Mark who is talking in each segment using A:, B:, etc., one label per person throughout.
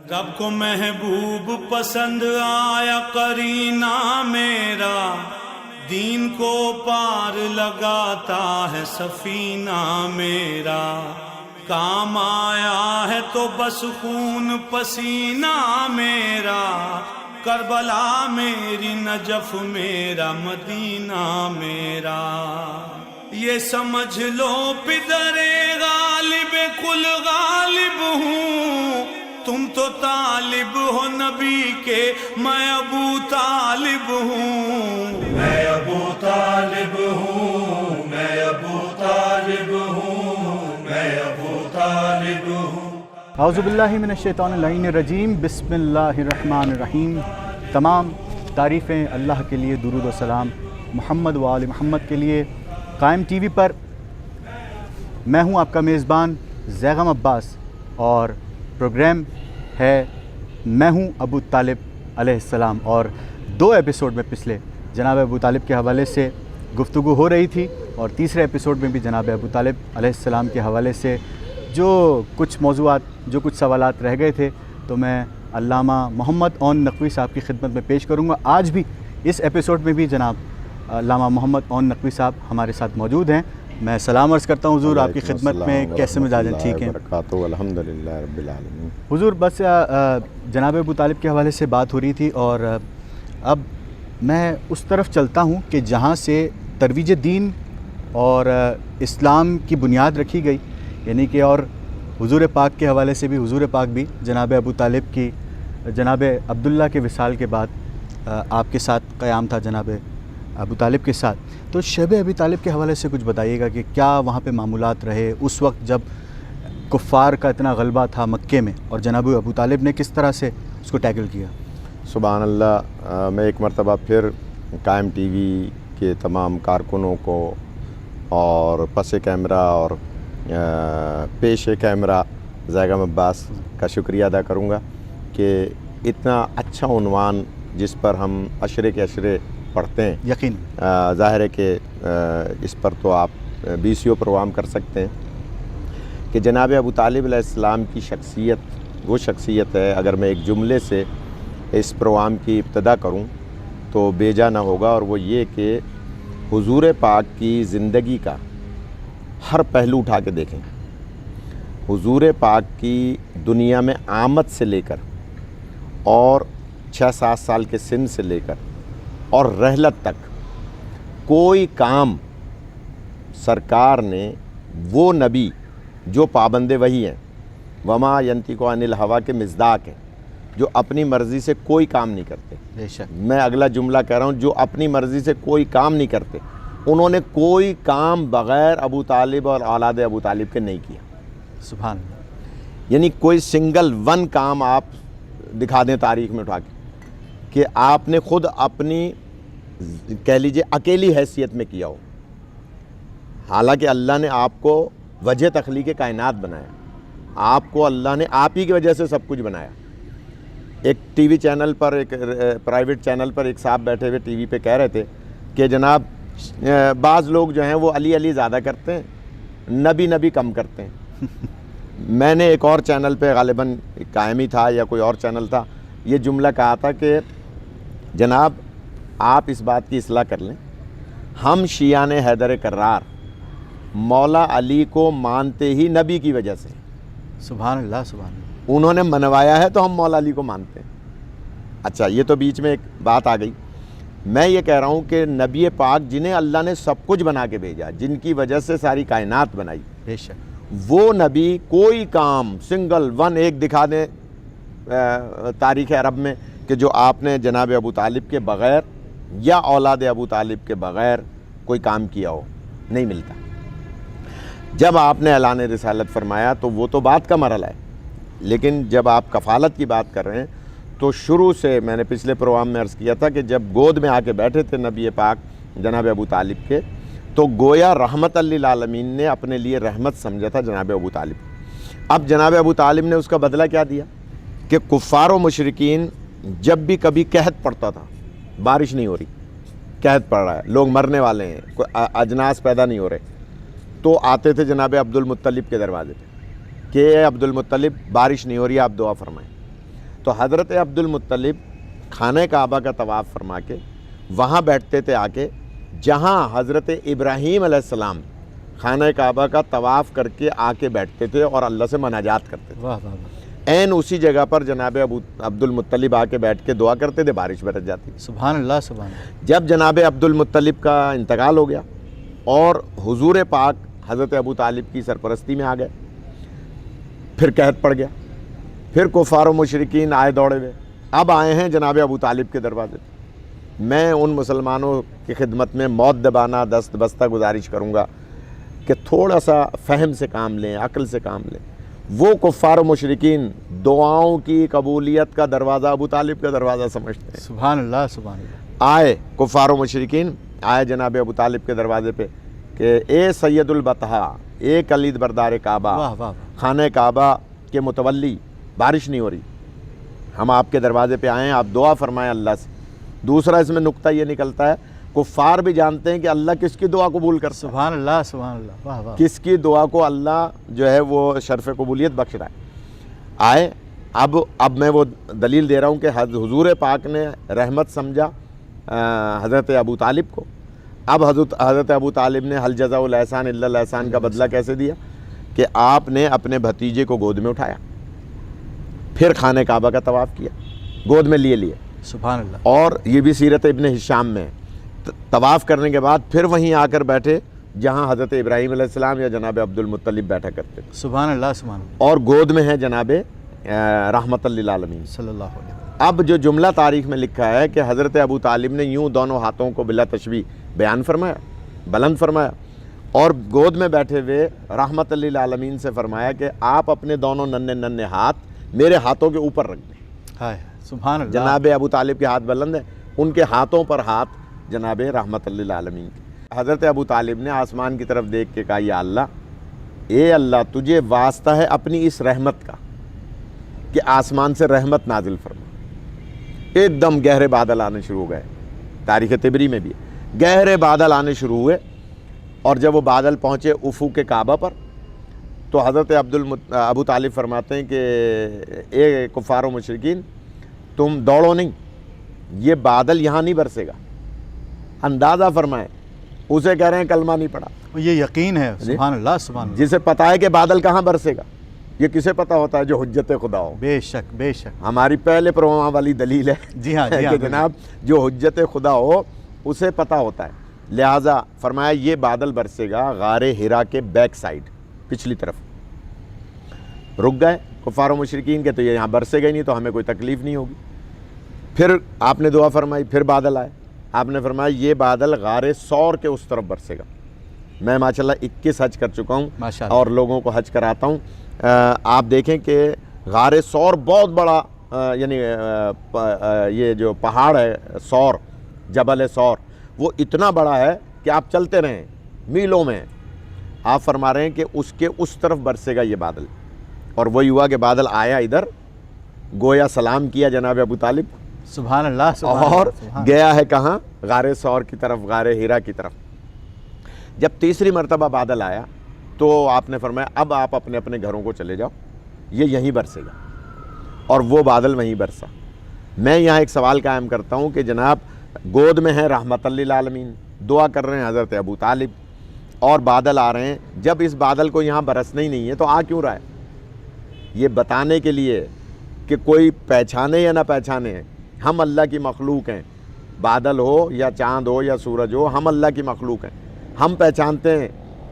A: رب کو محبوب پسند آیا قرینہ میرا، دین کو پار لگاتا ہے سفینہ میرا، کام آیا ہے تو بس خون پسینہ میرا، کربلا میری نجف میرا مدینہ میرا، یہ سمجھ لو پدر غالب کل غالب ہوں، تم تو طالب ہو نبی کے، میں ابو طالب ہوں، میں ابو طالب ہوں، میں ابو طالب ہوں، میں ابو طالب ہوں۔
B: اعوذ باللہ من الشیطان اللعین الرجیم، بسم اللہ الرحمن الرحیم۔ تمام تعریفیں اللہ کے لیے، درود و سلام محمد و آل محمد کے لیے۔ قائم ٹی وی پر میں ہوں آپ کا میزبان زیغم عباس، اور پروگرام ہے میں ہوں ابو طالب علیہ السلام، اور 2 ایپیسوڈ میں پچھلے جناب ابو طالب کے حوالے سے گفتگو ہو رہی تھی، اور تیسرے ایپیسوڈ میں بھی جناب ابو طالب علیہ السلام کے حوالے سے جو کچھ موضوعات، جو کچھ سوالات رہ گئے تھے، تو میں علامہ محمد اون نقوی صاحب کی خدمت میں پیش کروں گا۔ آج بھی اس ایپیسوڈ میں بھی جناب علامہ محمد اون نقوی صاحب ہمارے ساتھ موجود ہیں۔ میں سلام عرض کرتا ہوں حضور، آپ کی خدمت میں، کیسے مزاج ہیں؟ ٹھیک ہیں
C: الحمدللہ رب العالمین۔
B: حضور بس جناب ابو طالب کے حوالے سے بات ہو رہی تھی، اور اب میں اس طرف چلتا ہوں کہ جہاں سے ترویج دین اور اسلام کی بنیاد رکھی گئی، یعنی کہ اور حضور پاک کے حوالے سے بھی، حضور پاک بھی جناب ابو طالب کی، جناب عبداللہ کے وصال کے بعد آپ کے ساتھ قیام تھا جناب ابو طالب کے ساتھ، تو شب ابی طالب کے حوالے سے کچھ بتائیے گا کہ کیا وہاں پہ معمولات رہے اس وقت جب کفار کا اتنا غلبہ تھا مکے میں، اور جناب ابو طالب نے کس طرح سے اس کو ٹیکل کیا؟
C: سبحان اللہ۔ میں ایک مرتبہ پھر قائم ٹی وی کے تمام کارکنوں کو اور پس کیمرہ اور پیش کیمرہ زیغم عباس کا شکریہ ادا کروں گا کہ اتنا اچھا عنوان جس پر ہم عشرے کے عشرے پڑھتے ہیں،
B: یقین
C: ظاہر ہے کہ اس پر تو آپ BCO پروگرام کر سکتے ہیں کہ جناب ابو طالب علیہ السلام کی شخصیت وہ شخصیت ہے، اگر میں ایک جملے سے اس پروگرام کی ابتدا کروں تو بیجا نہ ہوگا، اور وہ یہ کہ حضور پاک کی زندگی کا ہر پہلو اٹھا کے دیکھیں، حضور پاک کی دنیا میں آمد سے لے کر اور 6-7 سال کے سن سے لے کر اور رحلت تک کوئی کام سرکار نے، وہ نبی جو پابند وحی ہیں، وما ینطق عن الہویٰ کے مصداق ہیں، جو اپنی مرضی سے کوئی کام نہیں کرتے۔
B: بے شک
C: میں اگلا جملہ کہہ رہا ہوں، جو اپنی مرضی سے کوئی کام نہیں کرتے، انہوں نے کوئی کام بغیر ابو طالب اور اولاد ابو طالب کے نہیں کیا۔
B: سبحان اللہ۔
C: یعنی کوئی سنگل ون کام آپ دکھا دیں تاریخ میں اٹھا کے کہ آپ نے خود اپنی کہہ لیجئے اکیلی حیثیت میں کیا ہو، حالانکہ اللہ نے آپ کو وجہ تخلیق کائنات بنایا، آپ کو اللہ نے آپ ہی کی وجہ سے سب کچھ بنایا۔ ایک ٹی وی چینل پر، ایک پرائیویٹ چینل پر ایک صاحب بیٹھے ہوئے ٹی وی پہ کہہ رہے تھے کہ جناب بعض لوگ جو ہیں وہ علی علی زیادہ کرتے ہیں، نبی نبی کم کرتے ہیں۔ میں نے ایک اور چینل پہ، غالباً قائمی تھا یا کوئی اور چینل تھا، یہ جملہ کہا تھا کہ جناب آپ اس بات کی اصلاح کر لیں، ہم شیعان حیدر کرار مولا علی کو مانتے ہی نبی کی وجہ سے۔
B: سبحان اللہ، سبحان اللہ۔
C: انہوں نے منوایا ہے تو ہم مولا علی کو مانتے ہیں۔ اچھا، یہ تو بیچ میں ایک بات آ گئی۔ میں یہ کہہ رہا ہوں کہ نبی پاک جنہیں اللہ نے سب کچھ بنا کے بھیجا، جن کی وجہ سے ساری کائنات بنائی،
B: بے شک
C: وہ نبی کوئی کام سنگل ون ایک دکھا دیں تاریخ عرب میں کہ جو آپ نے جناب ابو طالب کے بغیر یا اولاد ابو طالب کے بغیر کوئی کام کیا ہو، نہیں ملتا۔ جب آپ نے اعلان رسالت فرمایا تو وہ تو بات کا مرحلہ ہے، لیکن جب آپ کفالت کی بات کر رہے ہیں تو شروع سے میں نے پچھلے پروگرام میں عرض کیا تھا کہ جب گود میں آ کے بیٹھے تھے نبی پاک جناب ابو طالب کے، تو گویا رحمت للعالمین نے اپنے لیے رحمت سمجھا تھا جناب ابو طالب۔ اب جناب ابو طالب نے اس کا بدلہ کیا دیا کہ کفار و مشرکین جب بھی کبھی قحط پڑتا تھا، بارش نہیں ہو رہی، قحط پڑ رہا ہے، لوگ مرنے والے ہیں، کوئی اجناس پیدا نہیں ہو رہے، تو آتے تھے جناب عبد المطلب کے دروازے پہ کہ اے عبد المطلب بارش نہیں ہو رہی ہے، آپ دعا فرمائیں۔ تو حضرت عبد المطلب خانہ کعبہ کا طواف فرما کے وہاں بیٹھتے تھے آ کے جہاں حضرت ابراہیم علیہ السلام خانہ کعبہ کا طواف کر کے آ کے بیٹھتے تھے اور اللہ سے مناجات کرتے تھے.
B: واہ واہ واہ،
C: عین اسی جگہ پر جناب عبد المطلب آ کے بیٹھ کے دعا کرتے تھے، بارش برس جاتی.
B: سبحان اللہ سبحان اللہ.
C: جب جناب عبد المطلب کا انتقال ہو گیا اور حضور پاک حضرت ابو طالب کی سرپرستی میں آ گئے، پھر قحط پڑ گیا، پھر کفار و مشرکین آئے دوڑے ہوئے. اب آئے ہیں جناب ابو طالب کے دروازے پہ. میں ان مسلمانوں کی خدمت میں موت دبانہ دست بستہ گزارش کروں گا کہ تھوڑا سا فہم سے کام لیں، عقل سے کام لیں. وہ کفار و مشرکین دعاؤں کی قبولیت کا دروازہ ابو طالب کا دروازہ سمجھتے ہیں.
B: سبحان اللہ سبحان اللہ.
C: آئے کفار و مشرکین آئے جناب ابو طالب کے دروازے پہ کہ اے سید البطحا، اے کلید بردار کعبہ،
B: واہ واہ واہ.
C: خانہ کعبہ کے متولی، بارش نہیں ہو رہی، ہم آپ کے دروازے پہ آئے ہیں، آپ دعا فرمائیں اللہ سے. دوسرا اس میں نقطہ یہ نکلتا ہے، کفار بھی جانتے ہیں کہ اللہ کس کی دعا قبول کرتا ہے،
B: سبحان اللہ سبحان اللہ. واہ واہ.
C: کس کی دعا کو اللہ جو ہے وہ شرف قبولیت بخش رہا ہے. آئے اب میں وہ دلیل دے رہا ہوں کہ حضور پاک نے رحمت سمجھا حضرت ابو طالب کو. اب حضرت ابو طالب نے حل جزاء الاحسان الا الاحسان کا بدلہ کیسے دیا کہ آپ نے اپنے بھتیجے کو گود میں اٹھایا، پھر خانہ کعبہ کا طواف کیا، گود میں لیے
B: سبحان اللہ.
C: اور یہ بھی سیرت ابن ہشام میں ہے. طواف کرنے کے بعد پھر وہیں آ کر بیٹھے جہاں حضرت ابراہیم علیہ السلام یا جناب عبد المطلب بیٹھا کرتے تھے،
B: سبحان اللہ سبحان اللہ.
C: اور گود میں ہے جناب رحمت للعالمین.
B: صلی اللہ علیہ وسلم.
C: اب جو جملہ تاریخ میں لکھا ہے کہ حضرت ابو طالب نے یوں دونوں ہاتھوں کو بلا تشبیہ بیان فرمایا، بلند فرمایا، اور گود میں بیٹھے ہوئے رحمت للعالمین سے فرمایا کہ آپ اپنے دونوں ننھے ہاتھ میرے ہاتھوں کے اوپر رکھ دیں.
B: ہائے سبحان اللہ.
C: جناب ابو طالب کے ہاتھ بلند ہیں، ان کے ہاتھوں پر ہاتھ جناب رحمت للعالمین. حضرت ابو طالب نے آسمان کی طرف دیکھ کے کہا یا اللہ، اے اللہ تجھے واسطہ ہے اپنی اس رحمت کا کہ آسمان سے رحمت نازل فرما. ایک دم گہرے بادل آنے شروع ہو گئے. تاریخ طبری میں بھی گہرے بادل آنے شروع ہوئے، اور جب وہ بادل پہنچے افق کعبہ پر تو حضرت ابو طالب فرماتے ہیں کہ اے کفار و مشرکین، تم دوڑو نہیں، یہ بادل یہاں نہیں برسے گا. اندازہ فرمائیں، اسے کہہ رہے ہیں کلمہ نہیں پڑھا،
B: یہ یقین ہے. سبحان اللہ سبحان اللہ.
C: جسے پتہ ہے کہ بادل کہاں برسے گا. یہ کسے پتہ ہوتا ہے؟ جو حجت خدا ہو.
B: بے شک بے شک.
C: ہماری پہلے پروگرام والی دلیل ہے
B: جی ہاں جی ہاں.
C: کہ جناب جو حجت خدا ہو اسے پتہ ہوتا ہے. لہٰذا فرمایا یہ بادل برسے گا غار ہرا کے بیک سائیڈ، پچھلی طرف. رک گئے کفار و مشرکین کے، تو یہ یہاں برسے گا ہی نہیں تو ہمیں کوئی تکلیف نہیں ہوگی. پھر آپ نے دعا فرمائی، پھر بادل آئے. آپ نے فرمایا یہ بادل غار سور کے اس طرف برسے گا. میں ماشاءاللہ 21 حج کر چکا ہوں
B: ماشاءاللہ،
C: اور لوگوں کو حج کراتا ہوں. آپ دیکھیں کہ غار سور بہت بڑا، یعنی یہ جو پہاڑ ہے سور، جبل سور، وہ اتنا بڑا ہے کہ آپ چلتے رہیں میلوں میں. آپ فرما رہے ہیں کہ اس کے اس طرف برسے گا یہ بادل. اور وہی ہوا کہ بادل آیا ادھر، گویا سلام کیا جناب ابو طالب،
B: سبحان اللہ سبحان
C: اور
B: اللہ.
C: گیا ہے کہاں؟ غار سور کی طرف، غار ہیرا کی طرف. جب تیسری مرتبہ بادل آیا تو آپ نے فرمایا اب آپ اپنے اپنے گھروں کو چلے جاؤ، یہ یہیں برسے گا. اور وہ بادل وہیں برسا. میں یہاں ایک سوال قائم کرتا ہوں کہ جناب گود میں ہے رحمت للعالمین، دعا کر رہے ہیں حضرت ابو طالب، اور بادل آ رہے ہیں. جب اس بادل کو یہاں برسنا ہی نہیں ہے تو آ کیوں رہا ہے؟ یہ بتانے کے لیے کہ کوئی پہچانے یا نہ پہچانے، ہم اللہ کی مخلوق ہیں. بادل ہو یا چاند ہو یا سورج ہو، ہم اللہ کی مخلوق ہیں. ہم پہچانتے ہیں،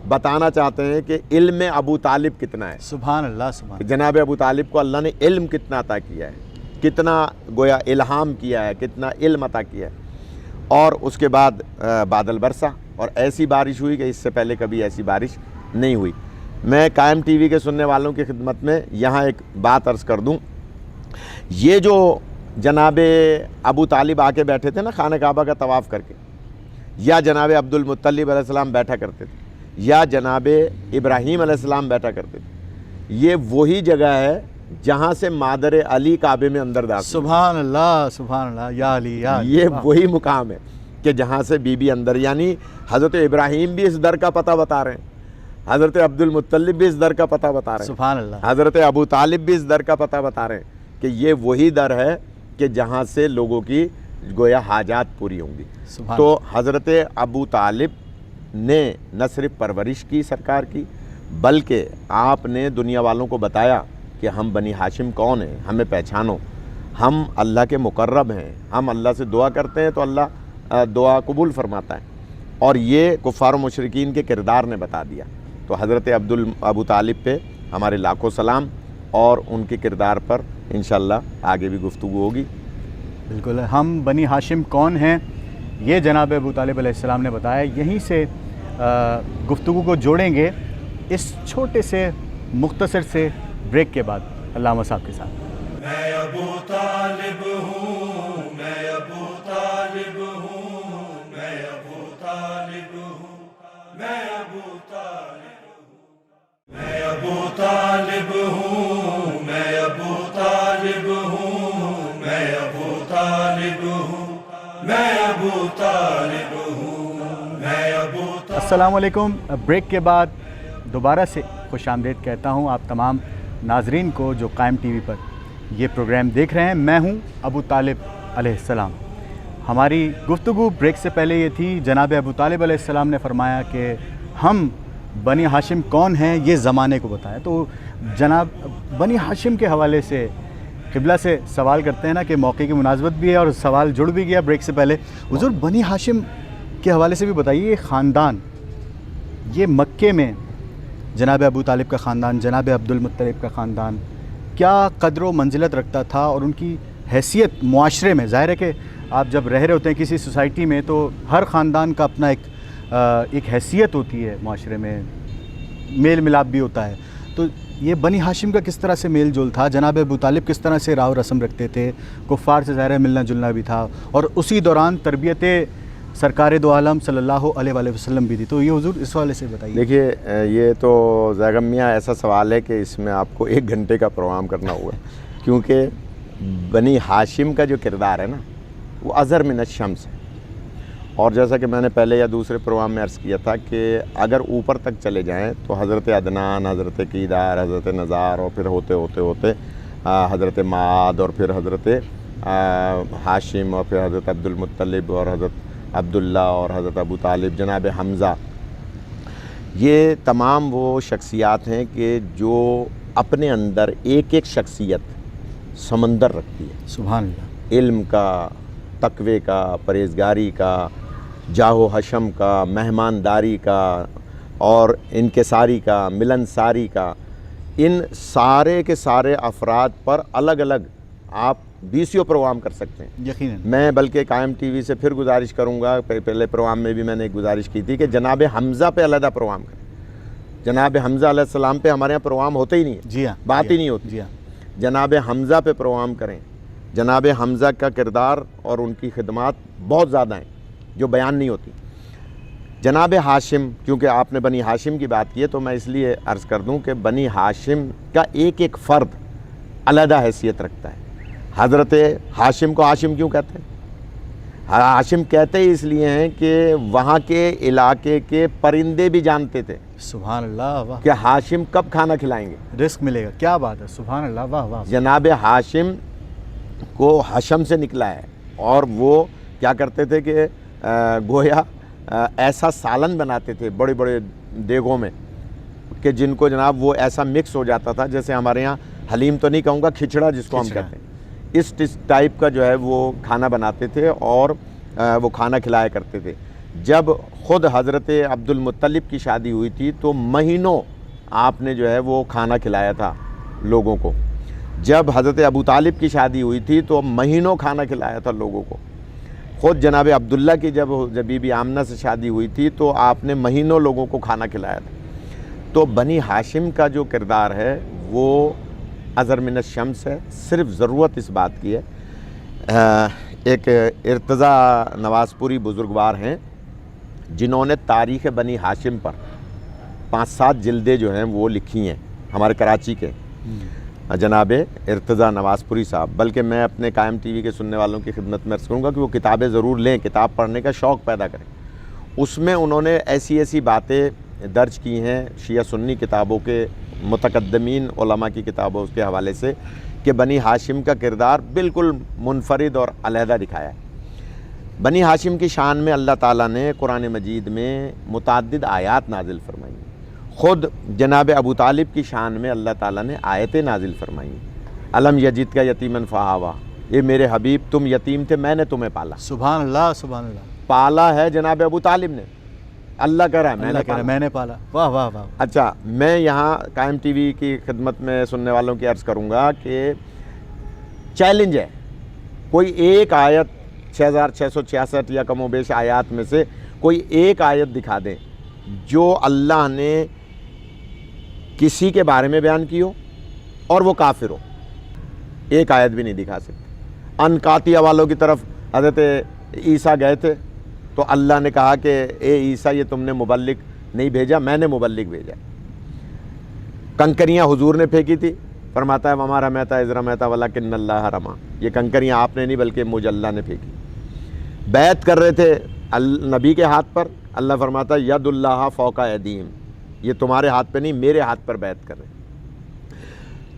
C: بتانا چاہتے ہیں کہ علم ابو طالب کتنا ہے.
B: سبحان اللہ سبحان
C: کہ جناب ابو طالب کو اللہ نے علم کتنا عطا کیا ہے، کتنا گویا الہام کیا ہے، کتنا علم عطا کیا ہے. اور اس کے بعد بادل برسا اور ایسی بارش ہوئی کہ اس سے پہلے کبھی ایسی بارش نہیں ہوئی. میں قائم ٹی وی کے سننے والوں کی خدمت میں یہاں ایک بات عرض کر دوں. یہ جو جناب ابو طالب آ کے بیٹھے تھے نا خانہ کعبہ کا طواف کر کے، یا جناب عبد المطلب علیہ السلام بیٹھا کرتے تھے، یا جناب ابراہیم علیہ السلام بیٹھا کرتے تھے، یہ وہی جگہ ہے جہاں سے مادر علی کعبے میں اندر داخل.
B: سبحان اللہ سبحان اللہ. یا علی یا علی.
C: یہ وہی مقام ہے کہ جہاں سے بی بی اندر، یعنی حضرت ابراہیم بھی اس در کا پتہ بتا رہے ہیں، حضرت عبد المطلب بھی اس در کا پتہ بتا رہے ہیں،
B: سبحان اللہ.
C: حضرت ابو طالب بھی اس در کا پتہ بتا رہے ہیں کہ یہ وہی در ہے کہ جہاں سے لوگوں کی گویا حاجات پوری ہوں گی. تو حضرت ابو طالب نے نہ صرف پرورش کی سرکار کی، بلکہ آپ نے دنیا والوں کو بتایا کہ ہم بنی ہاشم کون ہیں، ہمیں پہچانو، ہم اللہ کے مقرب ہیں، ہم اللہ سے دعا کرتے ہیں تو اللہ دعا قبول فرماتا ہے. اور یہ کفار و مشرکین کے کردار نے بتا دیا. تو حضرت ابو طالب پہ ہمارے لاکھوں سلام، اور ان کے کردار پر انشاءاللہ آگے بھی گفتگو ہوگی.
B: بالکل. ہم بنی ہاشم کون ہیں یہ جناب ابو طالب علیہ السلام نے بتایا. یہیں سے گفتگو کو جوڑیں گے اس چھوٹے سے مختصر سے بریک کے بعد علامہ صاحب کے ساتھ.
A: میں ابو طالب ہوں، میں ابو طالب ہوں، میں ابو طالب ہوں، میں ابو طالب ہوں، میں ابو طالب ہوں، میں ابو طالب ہوں، میں ابو طالب ہوں، میں ابو طالب ہوں، میں ابو طالب.
B: السلام علیکم. بریک کے بعد دوبارہ سے خوش آمدید کہتا ہوں آپ تمام ناظرین کو جو قائم ٹی وی پر یہ پروگرام دیکھ رہے ہیں. میں ہوں ابو طالب علیہ السلام. ہماری گفتگو بریک سے پہلے یہ تھی. جناب ابو طالب علیہ السلام نے فرمایا کہ ہم بنی ہاشم کون ہیں یہ زمانے کو بتایا. تو جناب بنی ہاشم کے حوالے سے قبلہ سے سوال کرتے ہیں نا کہ موقع کی مناسبت بھی ہے اور سوال جڑ بھی گیا بریک سے پہلے. حضور بنی ہاشم کے حوالے سے بھی بتائیے. یہ خاندان، یہ مکے میں جناب ابو طالب کا خاندان، جناب عبد المطلب کا خاندان کیا قدر و منزلت رکھتا تھا، اور ان کی حیثیت معاشرے میں. ظاہر ہے کہ آپ جب رہ رہے ہوتے ہیں کسی سوسائٹی میں تو ہر خاندان کا اپنا ایک حیثیت ہوتی ہے، معاشرے میں میل ملاپ بھی ہوتا ہے. تو یہ بنی ہاشم کا کس طرح سے میل جول تھا؟ جناب ابو طالب کس طرح سے راو رسم رکھتے تھے؟ کفار سے ظاہر ہے ملنا جلنا بھی تھا، اور اسی دوران تربیت سرکار دو عالم صلی اللہ علیہ وآلہ وسلم بھی تھی. تو یہ حضور اس حوالے سے بتائیے.
C: دیکھیے یہ تو زیغم میاں ایسا سوال ہے کہ اس میں آپ کو 1 گھنٹے کا پروگرام کرنا ہوگا، کیونکہ بنی ہاشم کا جو کردار ہے نا وہ ازہر من الشمس ہے. اور جیسا کہ میں نے پہلے یا دوسرے پروگرام میں عرض کیا تھا کہ اگر اوپر تک چلے جائیں تو حضرت عدنان، حضرت قیدار، حضرت نزار، اور پھر ہوتے حضرت معاد، اور پھر حضرت ہاشم، اور پھر حضرت عبد المطلب، اور حضرت عبداللہ، اور حضرت ابو طالب، جناب حمزہ، یہ تمام وہ شخصیات ہیں کہ جو اپنے اندر ایک ایک شخصیت سمندر رکھتی ہے.
B: سبحان اللہ.
C: علم کا، تقوی کا، پرہیزگاری کا، جاہ و حشم کا، مہمانداری کا، اور انکساری کا، ملنساری کا. ان سارے کے سارے افراد پر الگ الگ آپ 20 پروگرام کر سکتے ہیں.
B: یقیناً.
C: میں بلکہ قائم ٹی وی سے پھر گزارش کروں گا، پہلے پروگرام میں بھی میں نے ایک گزارش کی تھی کہ جناب حمزہ پہ علیحدہ پروگرام کریں. جناب حمزہ علیہ السلام پہ ہمارے یہاں پروگرام ہوتے ہی نہیں ہے.
B: جی ہاں.
C: بات ہی نہیں ہوتی.
B: جی ہاں.
C: جناب حمزہ پہ پروگرام کریں. جناب حمزہ کا کردار اور ان کی خدمات بہت زیادہ ہیں جو بیان نہیں ہوتی. جناب ہاشم، کیونکہ آپ نے بنی ہاشم کی بات کی ہے تو میں اس لیے عرض کر دوں کہ بنی ہاشم کا ایک ایک فرد علیحدہ حیثیت رکھتا ہے. حضرت ہاشم کو ہاشم کیوں کہتے ہیں؟ ہاشم کہتے ہی اس لیے ہیں کہ وہاں کے علاقے کے پرندے بھی جانتے تھے
B: سبحان اللہ. واہ.
C: کہ ہاشم کب کھانا کھلائیں گے،
B: رزق ملے گا. کیا بات ہے. سبحان اللہ. واہ واہ.
C: جناب ہاشم کو حشم سے نکلا ہے، اور وہ کیا کرتے تھے کہ گویا ایسا سالن بناتے تھے بڑے بڑے دیگوں میں کہ جن کو جناب وہ ایسا مکس ہو جاتا تھا جیسے ہمارے یہاں حلیم تو نہیں کہوں گا، کھچڑا جس کو ہم کہتے ہیں، اس ٹائپ کا جو ہے وہ کھانا بناتے تھے اور وہ کھانا کھلایا کرتے تھے. جب خود حضرت عبد المطلب کی شادی ہوئی تھی تو مہینوں آپ نے جو ہے وہ کھانا کھلایا تھا لوگوں کو. جب حضرت ابو طالب کی شادی ہوئی تھی تو مہینوں کھانا کھلایا تھا لوگوں کو. خود جناب عبداللہ کی جب بی بی آمنہ سے شادی ہوئی تھی تو آپ نے مہینوں لوگوں کو کھانا کھلایا تھا. تو بنی ہاشم کا جو کردار ہے وہ ازہر من الشمس ہے. صرف ضرورت اس بات کی ہے، ایک ارتضیٰ نواز پوری بزرگوار ہیں جنہوں نے تاریخ بنی ہاشم پر 5-7 جلدیں جو ہیں وہ لکھی ہیں، ہمارے کراچی کے جناب ارتضیٰ نواز پوری صاحب. بلکہ میں اپنے قائم ٹی وی کے سننے والوں کی خدمت میں عرض کروں گا کہ وہ کتابیں ضرور لیں، کتاب پڑھنے کا شوق پیدا کریں. اس میں انہوں نے ایسی باتیں درج کی ہیں شیعہ سنی کتابوں کے متقدمین علماء کی کتابوں کے حوالے سے کہ بنی ہاشم کا کردار بالکل منفرد اور علیحدہ دکھایا ہے۔ بنی ہاشم کی شان میں اللہ تعالیٰ نے قرآن مجید میں متعدد آیات نازل فرمائی ہیں۔ خود جناب ابو طالب کی شان میں اللہ تعالیٰ نے آیتیں نازل فرمائی ہیں۔ علم یجد کا یتیمن فہاوا، یہ میرے حبیب تم یتیم تھے، میں نے تمہیں پالا۔
B: سبحان اللہ سبحان اللہ،
C: پالا ہے جناب ابو طالب نے، اللہ کہہ رہا ہے
B: اللہ کہہ رہا ہے میں نے پالا۔ واہ واہ واہ۔
C: اچھا، میں یہاں قائم ٹی وی کی خدمت میں سننے والوں کی عرض کروں گا کہ چیلنج ہے، کوئی ایک آیت 6666 یا کم و بیش آیات میں سے کوئی ایک آیت دکھا دیں جو اللہ نے کسی کے بارے میں بیان کی ہو اور وہ کافر ہو، ایک آیت بھی نہیں دکھا سکتے۔ انقاطیہ والوں کی طرف حضرت عیسیٰ گئے تھے تو اللہ نے کہا کہ اے عیسیٰ یہ تم نے مبلغ نہیں بھیجا، میں نے مبلغ بھیجا۔ کنکریاں حضور نے پھینکی تھی، فرماتا ہے وما رمیتا اذ رمیتا ولکن اللہ رما، یہ کنکریاں آپ نے نہیں بلکہ مجھ اللہ نے پھینکی۔ بیعت کر رہے تھے نبی کے ہاتھ پر، اللہ فرماتا ہے ید اللہ فوق ایدیہم، یہ تمہارے ہاتھ پہ نہیں میرے ہاتھ پر بیعت کر رہے ہیں۔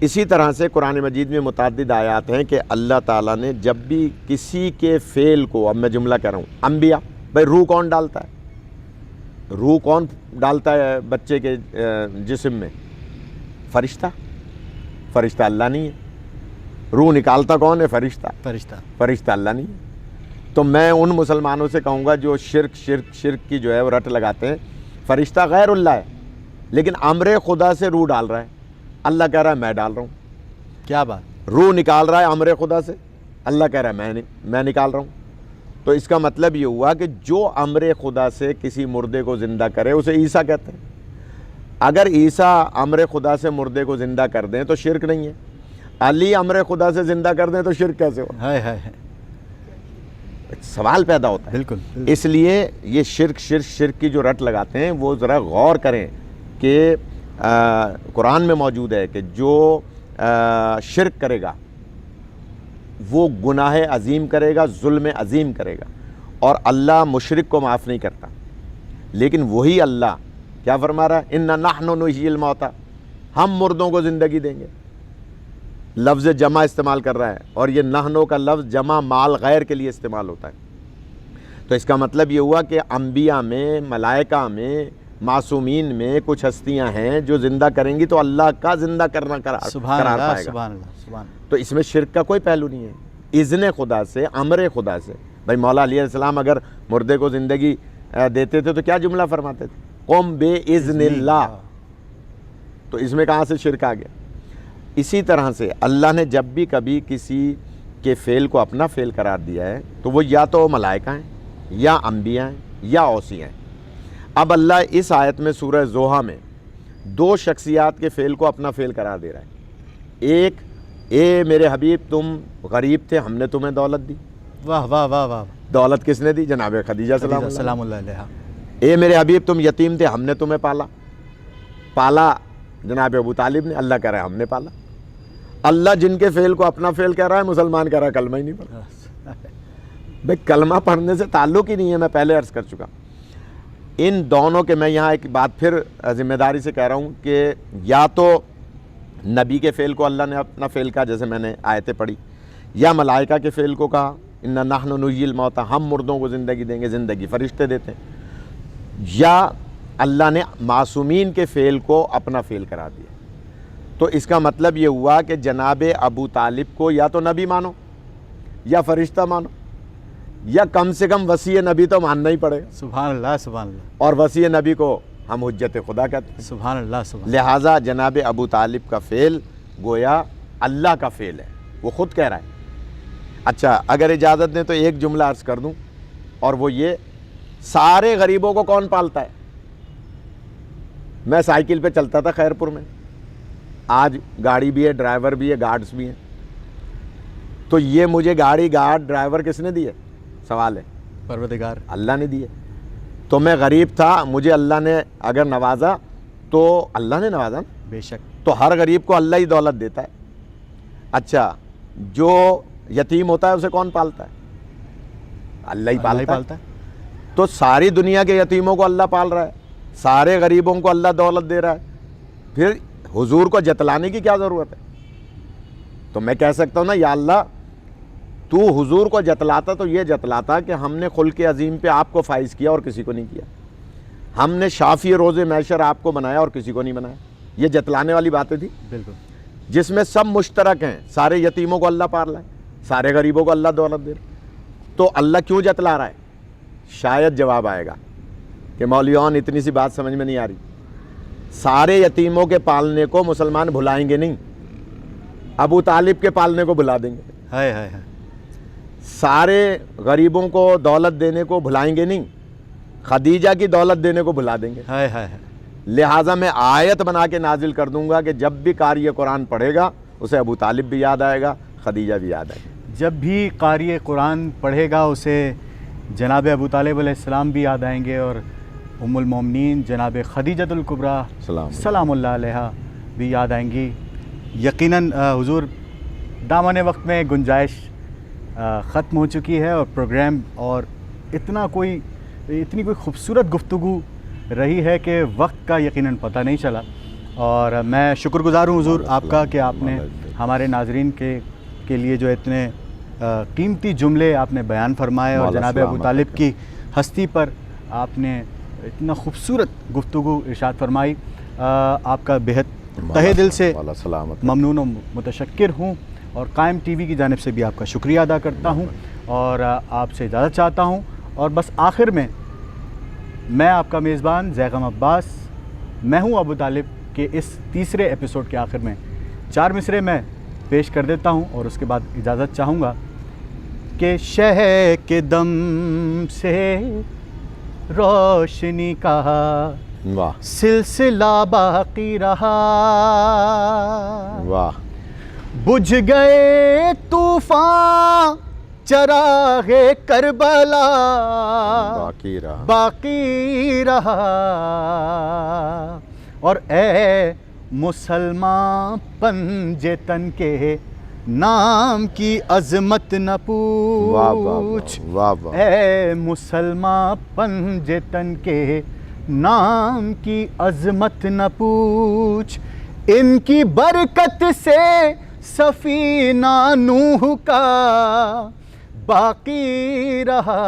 C: اسی طرح سے قرآن مجید میں متعدد آیات ہیں کہ اللہ تعالیٰ نے جب بھی کسی کے فعل کو، اب میں جملہ کہہ رہا ہوں، انبیاء، بھائی روح کون ڈالتا ہے؟ روح کون ڈالتا ہے بچے کے جسم میں؟ فرشتہ، فرشتہ اللہ نہیں ہے۔ روح نکالتا کون ہے؟ فرشتہ، فرشتہ اللہ نہیں ہے۔ تو میں ان مسلمانوں سے کہوں گا جو شرک کی جو ہے وہ رٹ لگاتے ہیں، فرشتہ غیر اللہ ہے لیکن امر خدا سے روح ڈال رہا ہے، اللہ کہہ رہا ہے میں ڈال رہا ہوں۔
B: کیا بات،
C: روح نکال رہا ہے امر خدا سے، اللہ کہہ رہا ہے میں نکال رہا ہوں۔ تو اس کا مطلب یہ ہوا کہ جو امر خدا سے کسی مردے کو زندہ کرے اسے عیسیٰ کہتے ہیں۔ اگر عیسیٰ امر خدا سے مردے کو زندہ کر دیں تو شرک نہیں ہے، علی امر خدا سے زندہ کر دیں تو شرک کیسے ہو؟ سوال پیدا ہوتا ہے۔
B: بالکل۔
C: اس لیے یہ شرک کی جو رٹ لگاتے ہیں وہ ذرا غور کریں کہ قرآن میں موجود ہے کہ جو شرک کرے گا وہ گناہ عظیم کرے گا، ظلم عظیم کرے گا، اور اللہ مشرک کو معاف نہیں کرتا۔ لیکن وہی اللہ کیا فرما رہا ہے؟ اِنَّا نَحْنُ نُحْيِي الْمَوْتَىٰ، ہم مردوں کو زندگی دیں گے۔ لفظ جمع استعمال کر رہا ہے، اور یہ نحنو کا لفظ جمع مال غیر کے لیے استعمال ہوتا ہے۔ تو اس کا مطلب یہ ہوا کہ انبیاء میں، ملائکہ میں، معصومین میں کچھ ہستیاں ہیں جو زندہ کریں گی تو اللہ کا زندہ کرنا قرار پائے گا۔ تو اس میں شرک کا کوئی پہلو نہیں ہے، اذن خدا سے، امر خدا سے۔ بھائی مولا علیہ السلام اگر مردے کو زندگی دیتے تھے تو کیا جملہ فرماتے تھے؟ قم بے اذن اللہ۔ تو اس میں کہاں سے شرک آ گیا؟ اسی طرح سے اللہ نے جب بھی کبھی کسی کے فعل کو اپنا فعل قرار دیا ہے تو وہ یا تو ملائکہ ہیں یا انبیاء ہیں یا اوصیاء ہیں۔ اب اللہ اس آیت میں سورہ زوحہ میں دو شخصیات کے فعل کو اپنا فعل قرار دے رہا ہے۔ ایک، اے میرے حبیب تم غریب تھے ہم نے تمہیں دولت دی۔
B: واہ واہ واہ واہ۔
C: دولت کس نے دی؟ جناب خدیجہ
B: سلام اللہ علیہا۔
C: اے میرے حبیب تم یتیم تھے ہم نے تمہیں پالا جناب ابو طالب نے، اللہ کہہ رہا ہے ہم نے پالا۔ اللہ جن کے فعل کو اپنا فعل کہہ رہا ہے، مسلمان کہہ رہا ہے کلمہ ہی نہیں پڑھا۔ بھائی کلمہ پڑھنے سے تعلق ہی نہیں ہے، میں پہلے عرض کر چکا۔ ان دونوں کے میں یہاں ایک بات پھر ذمہ داری سے کہہ رہا ہوں کہ یا تو نبی کے فعل کو اللہ نے اپنا فعل کہا جیسے میں نے آیتیں پڑھی، یا ملائکہ کے فعل کو کہا اِنَّا نَحْنُ نُحْيِي الْمَوْتَىٰ، ہم مردوں کو زندگی دیں گے، زندگی فرشتے دیتے ہیں، یا اللہ نے معصومین کے فعل کو اپنا فعل کرا دیا۔ تو اس کا مطلب یہ ہوا کہ جناب ابو طالب کو یا تو نبی مانو یا فرشتہ مانو، یا کم سے کم وصی نبی تو ماننا ہی پڑے گا۔
B: سبحان اللہ سبحان اللہ۔
C: اور وصی نبی کو ہم حجت خدا کہتے ہیں۔
B: سبحان اللہ سبحان اللہ۔
C: لہٰذا جناب ابو طالب کا فعل گویا اللہ کا فعل ہے، وہ خود کہہ رہا ہے۔ اچھا اگر اجازت دیں تو ایک جملہ عرض کر دوں، اور وہ یہ، سارے غریبوں کو کون پالتا ہے؟ میں سائیکل پہ چلتا تھا خیرپور میں، آج گاڑی بھی ہے، ڈرائیور بھی ہے، گارڈز بھی ہیں۔ تو یہ مجھے گاڑی، گارڈ، ڈرائیور کس نے دی ہے؟ سوال ہے۔
B: پروردگار
C: اللہ نے دی ہے۔ تو میں غریب تھا، مجھے اللہ نے اگر نوازا تو اللہ نے نوازا نا،
B: بے شک۔
C: تو ہر غریب کو اللہ ہی دولت دیتا ہے۔ اچھا جو یتیم ہوتا ہے اسے کون پالتا ہے؟ اللہ ہی پالتا ہے۔ تو ساری دنیا کے یتیموں کو اللہ پال رہا ہے، سارے غریبوں کو اللہ دولت دے رہا ہے، پھر حضور کو جتلانے کی کیا ضرورت ہے؟ تو میں کہہ سکتا ہوں نا یا اللہ تو حضور کو جتلاتا تو یہ جتلاتا کہ ہم نے خلق عظیم پہ آپ کو فائز کیا اور کسی کو نہیں کیا، ہم نے شافی روز محشر آپ کو بنایا اور کسی کو نہیں بنایا. یہ جتلانے والی باتیں تھی
B: بالکل.
C: جس میں سب مشترک ہیں. سارے یتیموں کو اللہ پار لائے، سارے غریبوں کو اللہ دولت دے رہا. تو اللہ کیوں جتلا رہا ہے؟ شاید جواب آئے گا کہ مولیون اتنی سی بات سمجھ میں نہیں آ رہی. سارے یتیموں کے پالنے کو مسلمان بھلائیں گے نہیں، ابو طالب کے پالنے کو بھلا دیں گے.
B: ہائے ہائے ہائے.
C: سارے غریبوں کو دولت دینے کو بھلائیں گے نہیں، خدیجہ کی دولت دینے کو بھلا دیں گے.
B: ہائے ہائے ہائے.
C: لہٰذا میں آیت بنا کے نازل کر دوں گا کہ جب بھی قاری قرآن پڑھے گا اسے ابو طالب بھی یاد آئے گا، خدیجہ بھی یاد آئے گا.
B: جب بھی قاری قرآن پڑھے گا اسے جناب ابو طالب علیہ السلام بھی یاد آئیں گے اور ام المومنین جناب خدیجۃ الکبریٰ سلام اللہ علیہا بھی یاد آئیں گی. یقیناً حضور دامن وقت میں گنجائش ختم ہو چکی ہے اور پروگرام اور اتنی کوئی خوبصورت گفتگو رہی ہے کہ وقت کا یقیناً پتہ نہیں چلا. اور میں شکر گزار ہوں حضور آپ کا کہ آپ نے ہمارے ناظرین کے لیے جو اتنے قیمتی جملے آپ نے بیان فرمائے اور جناب ابو طالب کی ہستی پر آپ نے اتنا خوبصورت گفتگو ارشاد فرمائی. آپ کا بہت تہہ دل سے ممنون و متشکر ہوں اور قائم ٹی وی کی جانب سے بھی آپ کا شکریہ ادا کرتا ہوں اور آپ سے اجازت چاہتا ہوں. اور بس آخر میں آپ کا میزبان زیغم عباس، میں ہوں ابو طالب کے اس تیسرے ایپیسوڈ کے آخر میں 4 مصرے میں پیش کر دیتا ہوں اور اس کے بعد اجازت چاہوں گا کہ شہ کے دم سے روشنی کا سلسلہ باقی رہا،
C: واہ
B: بجھ گئے طوفان چراغ کربلا باقی رہا. اور اے مسلمان پنجے تن کے نام کی عظمت نہ پوچھ، اے مسلمان پنجے تن کے نام کی عظمت نہ پوچھ، ان کی برکت سے سفینہ نوح کا باقی رہا.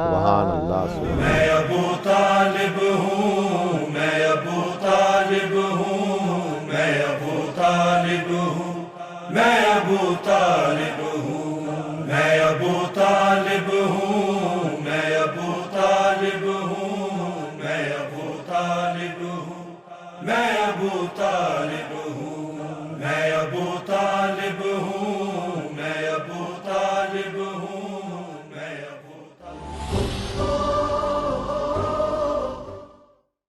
C: سبحان اللہ.
A: میں ابو طالب ہوں، میں ابو طالب ہوں، میں ابو طالب ہوں، میں ابو طالب ہوں، میں ابو طالب ہوں، میں ابو طالب ہوں، میں ابو طالب ہوں، میں ابو طالب ہوں، میں ابو طالب ہوں، میں ابو طالب ہوں.